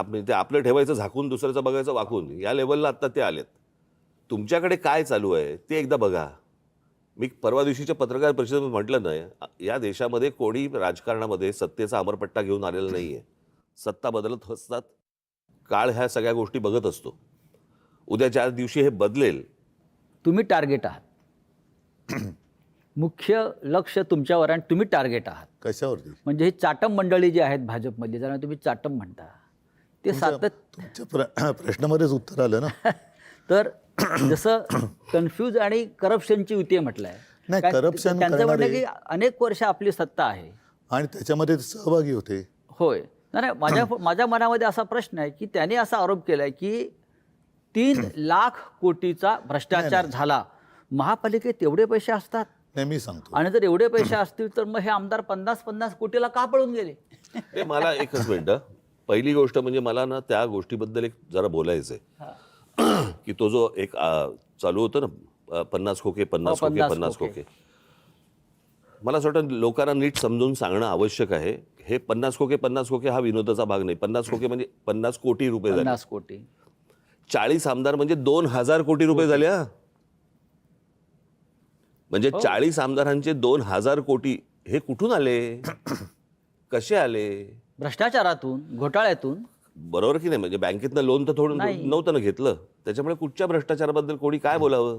म्हणजे ते आपलं ठेवायचं झाकून, दुसऱ्याचं बघायचं वाकून, या लेवलला आता ते आलेत. तुमच्याकडे काय चालू आहे ते एकदा बघा. मी परवा दिवशीच्या पत्रकार परिषदेत म्हटलं ना, या देशामध्ये कोणी राजकारणामध्ये सत्तेचा अमरपट्टा घेऊन आलेला नाहीये. सत्ता बदलत असतात, काळ ह्या सगळ्या गोष्टी बघत असतो. उद्या ज्या दिवशी हे बदलेल. तुम्ही टार्गेट आहात. मुख्य लक्ष तुमच्यावर आणि तुम्ही टार्गेट आहात. कशावरती? म्हणजे ही चाटम मंडळी जी आहेत भाजपमधली, ज्यांना तुम्ही चाटम म्हणता, ते तुमच्या प्रश्नामध्येच उत्तर आलं ना. तर जसं कन्फ्यूज आणि करप्शनची युती म्हटलं आहे. नाही, करप्शन त्यांचं म्हणणं करणारे की अनेक वर्ष आपली सत्ता आहे. आणि त्याच्यामध्ये ते सहभागी होते. होय. नाही, माझ्या मनामध्ये असा प्रश्न आहे की त्याने असा आरोप केलाय की 3 लाख कोटीचा भ्रष्टाचार झाला. महापालिकेत तेवढे पैसे असतात नाही, मी सांगतो. आणि जर एवढे पैसे असतील तर मग हे आमदार 50-50 कोटीला का पळून गेले? ते मला एकच मिनिटं. पहिली गोष्ट म्हणजे मला ना त्या गोष्टीबद्दल एक जरा बोलायचं आहे की तो जो एक चालू होतं ना, 50 खोके 50 खोके 50 खोके. मला असं वाटतं लोकांना नीट समजून सांगणं आवश्यक आहे. हे 50 खोके 50 खोके हा विनोदाचा भाग नाही. 50 खोके म्हणजे 50 कोटी रुपये झाले. 50 कोटी. 40 आमदार म्हणजे 2000 कोटी रुपये झाले. म्हणजे 40 आमदारांचे 2000 कोटी हे कुठून आले? कसे आले? भ्रष्टाचारातून, घोटाळ्यातून. बरोबर की नाही? म्हणजे बँकेतनं लोन तर थोडं नव्हतं ना घेतलं. त्याच्यामुळे कुठच्या भ्रष्टाचाराबद्दल कोणी काय बोलावं?